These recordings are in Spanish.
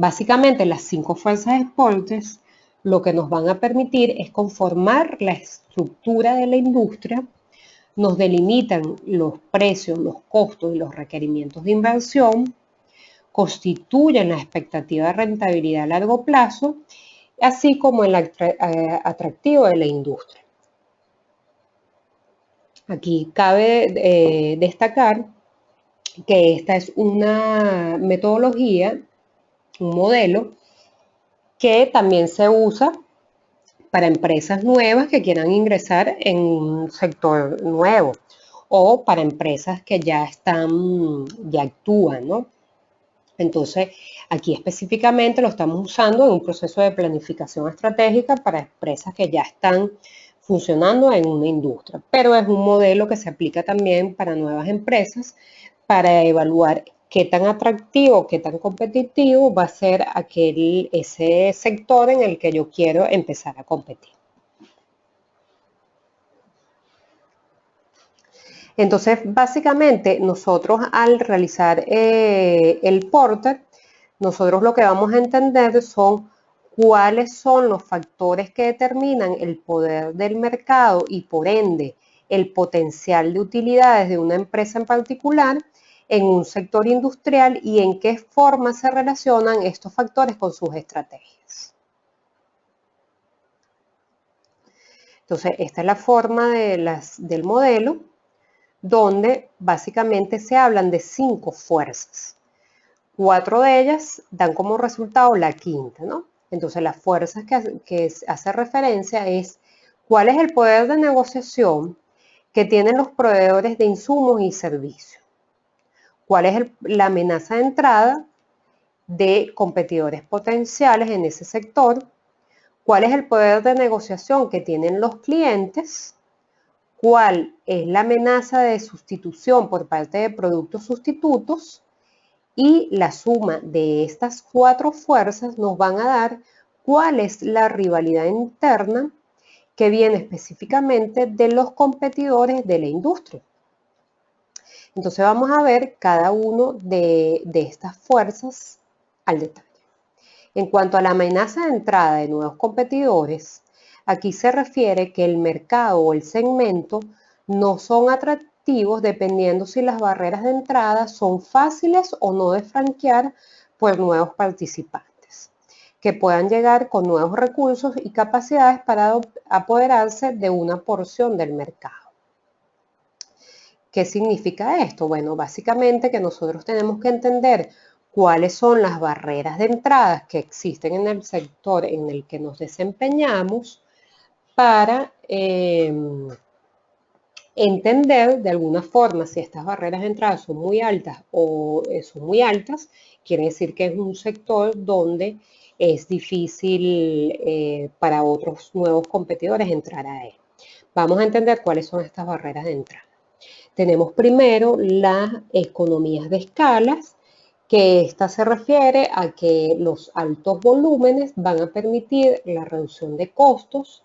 Básicamente, las 5 fuerzas exportes lo que nos van a permitir es conformar la estructura de la industria, nos delimitan los precios, los costos y los requerimientos de inversión, constituyen la expectativa de rentabilidad a largo plazo, así como el atractivo de la industria. Aquí cabe destacar que esta es una metodología, un modelo, que también se usa para empresas nuevas que quieran ingresar en un sector nuevo o para empresas que ya actúan, ¿no? Entonces, aquí específicamente lo estamos usando en un proceso de planificación estratégica para empresas que ya están funcionando en una industria, pero es un modelo que se aplica también para nuevas empresas para evaluar qué tan atractivo, qué tan competitivo va a ser ese sector en el que yo quiero empezar a competir. Entonces, básicamente, nosotros al realizar el Porter, nosotros lo que vamos a entender son cuáles son los factores que determinan el poder del mercado y por ende el potencial de utilidades de una empresa en particular en un sector industrial y en qué forma se relacionan estos factores con sus estrategias. Entonces, esta es la forma del modelo, donde básicamente se hablan de 5 fuerzas. 4 de ellas dan como resultado la quinta, ¿no? Entonces, las fuerzas que hace referencia es cuál es el poder de negociación que tienen los proveedores de insumos y servicios. Cuál es la amenaza de entrada de competidores potenciales en ese sector. Cuál es el poder de negociación que tienen los clientes. Cuál es la amenaza de sustitución por parte de productos sustitutos y la suma de estas 4 fuerzas nos van a dar cuál es la rivalidad interna que viene específicamente de los competidores de la industria. Entonces vamos a ver cada uno de estas fuerzas al detalle. En cuanto a la amenaza de entrada de nuevos competidores, aquí se refiere que el mercado o el segmento no son atractivos dependiendo si las barreras de entrada son fáciles o no de franquear por nuevos participantes, que puedan llegar con nuevos recursos y capacidades para apoderarse de una porción del mercado. ¿Qué significa esto? Bueno, básicamente que nosotros tenemos que entender cuáles son las barreras de entrada que existen en el sector en el que nos desempeñamos para entender de alguna forma si estas barreras de entrada son muy altas o son muy altas, quiere decir que es un sector donde es difícil para otros nuevos competidores entrar a él. Vamos a entender cuáles son estas barreras de entrada. Tenemos primero las economías de escalas, que esta se refiere a que los altos volúmenes van a permitir la reducción de costos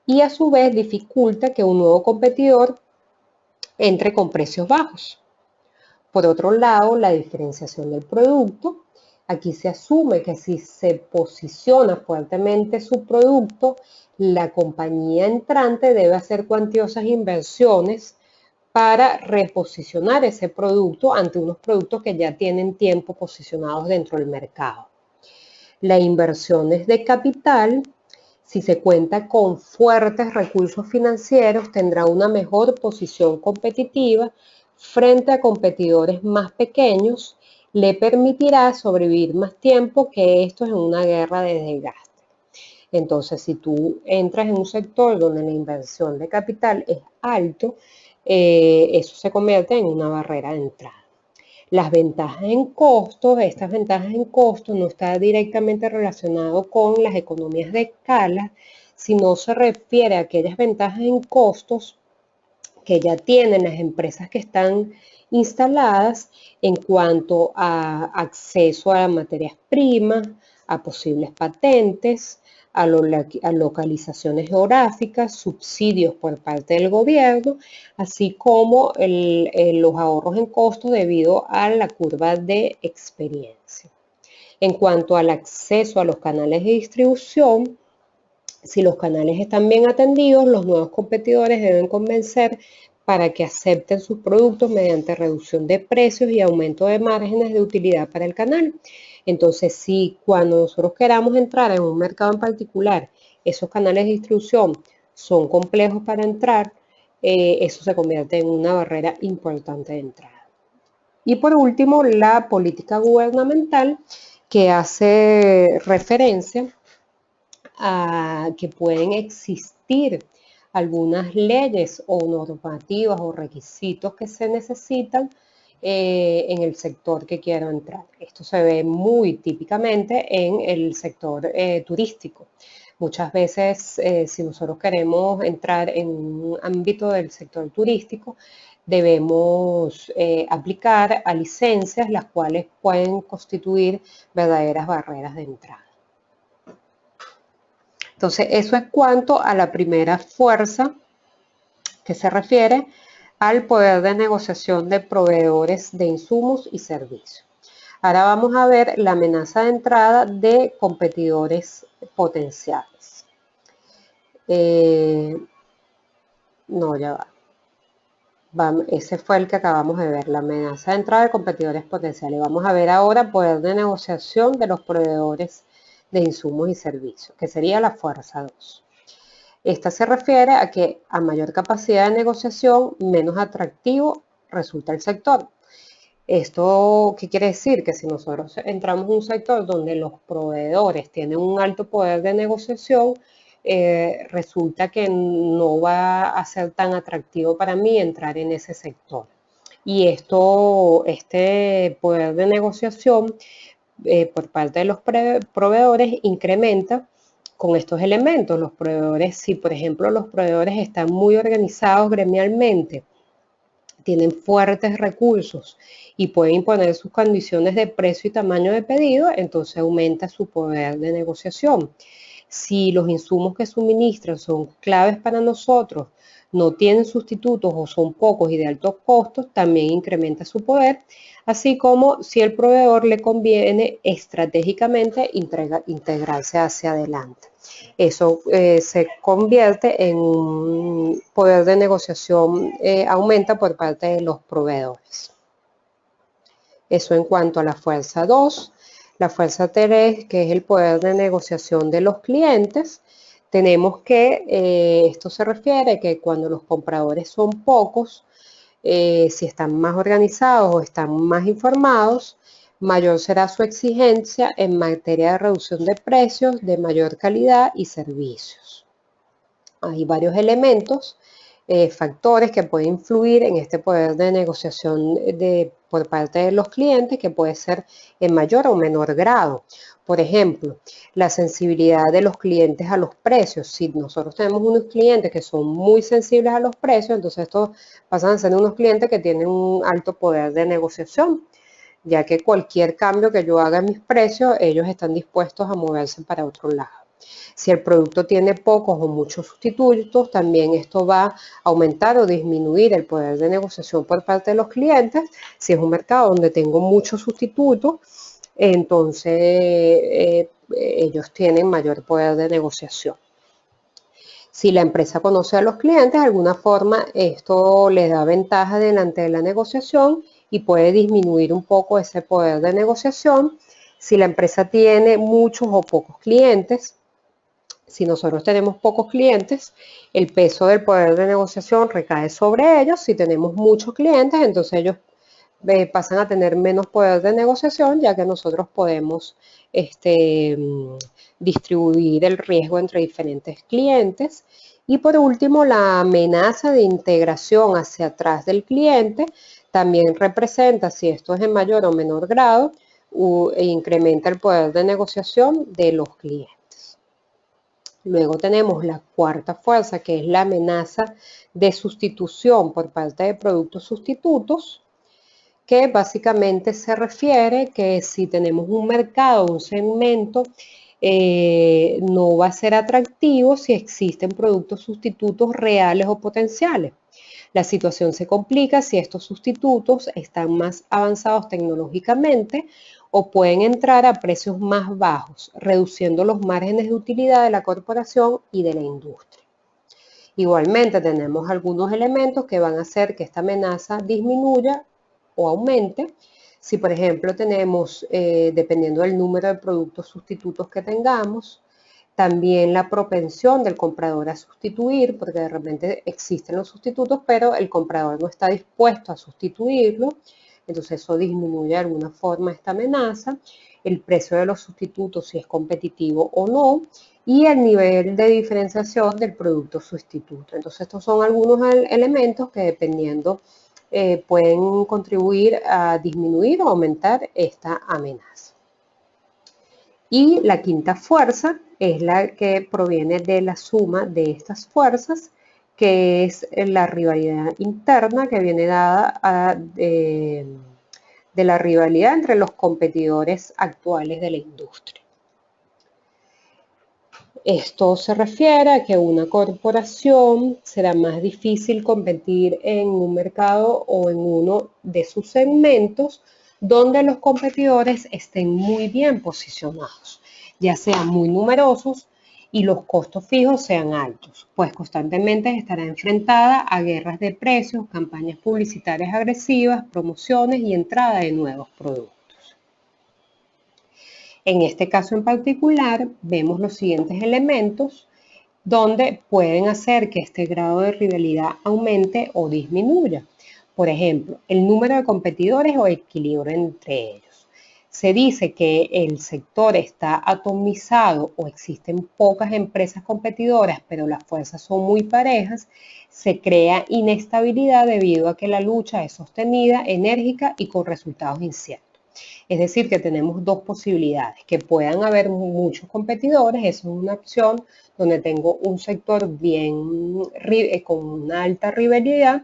y a su vez dificulta que un nuevo competidor entre con precios bajos. Por otro lado, la diferenciación del producto. Aquí se asume que si se posiciona fuertemente su producto, la compañía entrante debe hacer cuantiosas inversiones para reposicionar ese producto ante unos productos que ya tienen tiempo posicionados dentro del mercado. La inversión es de capital. Si se cuenta con fuertes recursos financieros, tendrá una mejor posición competitiva frente a competidores más pequeños, le permitirá sobrevivir más tiempo que estos en una guerra de desgaste. Entonces, si tú entras en un sector donde la inversión de capital es alto, eso se convierte en una barrera de entrada. Las ventajas en costos, estas ventajas en costos no está directamente relacionado con las economías de escala, sino se refiere a aquellas ventajas en costos que ya tienen las empresas que están instaladas en cuanto a acceso a materias primas, a posibles patentes, a localizaciones geográficas, subsidios por parte del gobierno, así como los ahorros en costos debido a la curva de experiencia. En cuanto al acceso a los canales de distribución, si los canales están bien atendidos, los nuevos competidores deben convencer para que acepten sus productos mediante reducción de precios y aumento de márgenes de utilidad para el canal. Entonces, si cuando nosotros queramos entrar en un mercado en particular, esos canales de distribución son complejos para entrar, eso se convierte en una barrera importante de entrada. Y por último, la política gubernamental, que hace referencia a que pueden existir algunas leyes o normativas o requisitos que se necesitan en el sector que quiero entrar. Esto se ve muy típicamente en el sector turístico. Muchas veces, si nosotros queremos entrar en un ámbito del sector turístico, debemos aplicar a licencias las cuales pueden constituir verdaderas barreras de entrada. Entonces, eso es cuanto a la primera fuerza, que se refiere al poder de negociación de proveedores de insumos y servicios. Ahora vamos a ver la amenaza de entrada de competidores potenciales. No, ya va. Ese fue el que acabamos de ver, la amenaza de entrada de competidores potenciales. Vamos a ver ahora poder de negociación de los proveedores de insumos y servicios, que sería la fuerza 2. Esta se refiere a que a mayor capacidad de negociación, menos atractivo resulta el sector. ¿Esto qué quiere decir? Que si nosotros entramos en un sector donde los proveedores tienen un alto poder de negociación, resulta que no va a ser tan atractivo para mí entrar en ese sector. Y este poder de negociación por parte de los proveedores incrementa con estos elementos. Los proveedores, si por ejemplo los proveedores están muy organizados gremialmente, tienen fuertes recursos y pueden imponer sus condiciones de precio y tamaño de pedido, entonces aumenta su poder de negociación. Si los insumos que suministran son claves para nosotros, no tienen sustitutos o son pocos y de altos costos, también incrementa su poder, así como si el proveedor le conviene estratégicamente integrarse hacia adelante. Eso se convierte en un poder de negociación, aumenta por parte de los proveedores. Eso en cuanto a la fuerza 2. La fuerza 3, que es el poder de negociación de los clientes, tenemos que, esto se refiere a que cuando los compradores son pocos, si están más organizados o están más informados, mayor será su exigencia en materia de reducción de precios, de mayor calidad y servicios. Hay varios elementos, factores que pueden influir en este poder de negociación por parte de los clientes, que puede ser en mayor o menor grado. Por ejemplo, la sensibilidad de los clientes a los precios. Si nosotros tenemos unos clientes que son muy sensibles a los precios, entonces estos pasan a ser unos clientes que tienen un alto poder de negociación, ya que cualquier cambio que yo haga en mis precios, ellos están dispuestos a moverse para otro lado. Si el producto tiene pocos o muchos sustitutos, también esto va a aumentar o disminuir el poder de negociación por parte de los clientes. Si es un mercado donde tengo muchos sustitutos, entonces ellos tienen mayor poder de negociación. Si la empresa conoce a los clientes, de alguna forma esto les da ventaja delante de la negociación y puede disminuir un poco ese poder de negociación. Si la empresa tiene muchos o pocos clientes, si nosotros tenemos pocos clientes, el peso del poder de negociación recae sobre ellos. Si tenemos muchos clientes, entonces ellos pasan a tener menos poder de negociación, ya que nosotros podemos distribuir el riesgo entre diferentes clientes. Y por último, la amenaza de integración hacia atrás del cliente también representa, si esto es en mayor o menor grado, incrementa el poder de negociación de los clientes. Luego tenemos la cuarta fuerza, que es la amenaza de sustitución por parte de productos sustitutos, que básicamente se refiere que si tenemos un mercado, un segmento, no va a ser atractivo si existen productos sustitutos reales o potenciales. La situación se complica si estos sustitutos están más avanzados tecnológicamente o pueden entrar a precios más bajos, reduciendo los márgenes de utilidad de la corporación y de la industria. Igualmente tenemos algunos elementos que van a hacer que esta amenaza disminuya o aumente. Si por ejemplo tenemos, dependiendo del número de productos sustitutos que tengamos, también la propensión del comprador a sustituir, porque de repente existen los sustitutos, pero el comprador no está dispuesto a sustituirlo, entonces eso disminuye de alguna forma esta amenaza, el precio de los sustitutos si es competitivo o no, y el nivel de diferenciación del producto sustituto. Entonces estos son algunos elementos que dependiendo pueden contribuir a disminuir o aumentar esta amenaza. Y la quinta fuerza es la que proviene de la suma de estas fuerzas, que es la rivalidad interna que viene dada de la rivalidad entre los competidores actuales de la industria. Esto se refiere a que una corporación será más difícil competir en un mercado o en uno de sus segmentos donde los competidores estén muy bien posicionados, ya sean muy numerosos y los costos fijos sean altos, pues constantemente estará enfrentada a guerras de precios, campañas publicitarias agresivas, promociones y entrada de nuevos productos. En este caso en particular, vemos los siguientes elementos donde pueden hacer que este grado de rivalidad aumente o disminuya. Por ejemplo, el número de competidores o equilibrio entre ellos. Se dice que el sector está atomizado o existen pocas empresas competidoras, pero las fuerzas son muy parejas, se crea inestabilidad debido a que la lucha es sostenida, enérgica y con resultados inciertos. Es decir, que tenemos dos posibilidades, que puedan haber muchos competidores, eso es una opción donde tengo un sector con una alta rivalidad,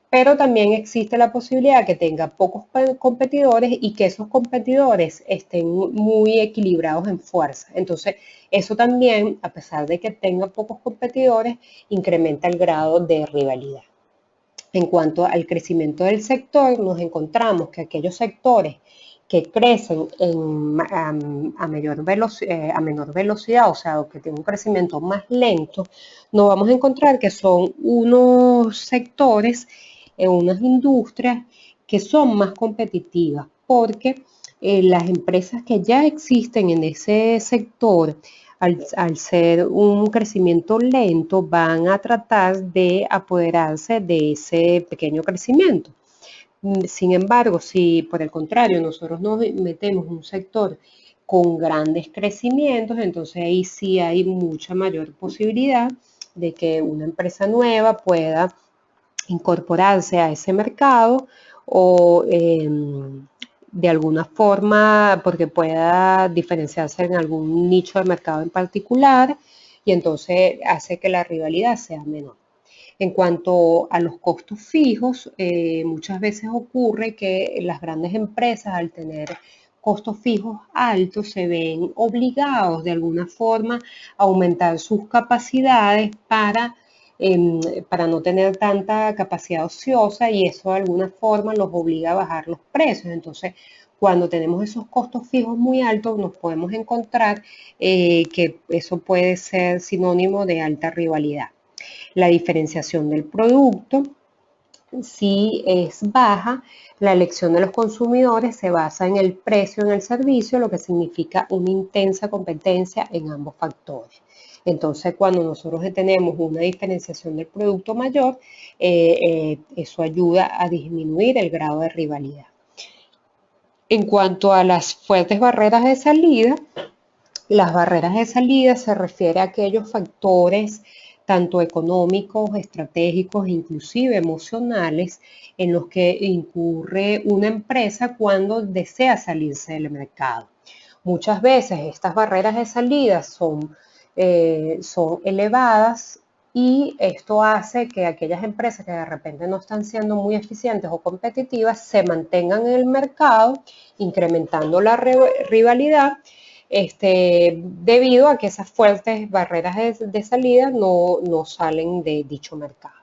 pero también existe la posibilidad que tenga pocos competidores y que esos competidores estén muy equilibrados en fuerza. Entonces, eso también, a pesar de que tenga pocos competidores, incrementa el grado de rivalidad. En cuanto al crecimiento del sector, nos encontramos que aquellos sectores que crecen a menor velocidad, o sea, que tienen un crecimiento más lento, nos vamos a encontrar que son unos sectores, unas industrias que son más competitivas, porque las empresas que ya existen en ese sector, al ser un crecimiento lento, van a tratar de apoderarse de ese pequeño crecimiento. Sin embargo, si por el contrario nosotros nos metemos en un sector con grandes crecimientos, entonces ahí sí hay mucha mayor posibilidad de que una empresa nueva pueda incorporarse a ese mercado o de alguna forma porque pueda diferenciarse en algún nicho de mercado en particular y entonces hace que la rivalidad sea menor. En cuanto a los costos fijos, muchas veces ocurre que las grandes empresas al tener costos fijos altos se ven obligados de alguna forma a aumentar sus capacidades para no tener tanta capacidad ociosa y eso de alguna forma los obliga a bajar los precios. Entonces, cuando tenemos esos costos fijos muy altos, nos podemos encontrar que eso puede ser sinónimo de alta rivalidad. La diferenciación del producto, si es baja, la elección de los consumidores se basa en el precio en el servicio, lo que significa una intensa competencia en ambos factores. Entonces, cuando nosotros tenemos una diferenciación del producto mayor, eso ayuda a disminuir el grado de rivalidad. En cuanto a las fuertes barreras de salida, las barreras de salida se refiere a aquellos factores tanto económicos, estratégicos, inclusive emocionales, en los que incurre una empresa cuando desea salirse del mercado. Muchas veces estas barreras de salida son elevadas y esto hace que aquellas empresas que de repente no están siendo muy eficientes o competitivas se mantengan en el mercado, incrementando la rivalidad, debido a que esas fuertes barreras de salida no salen de dicho mercado.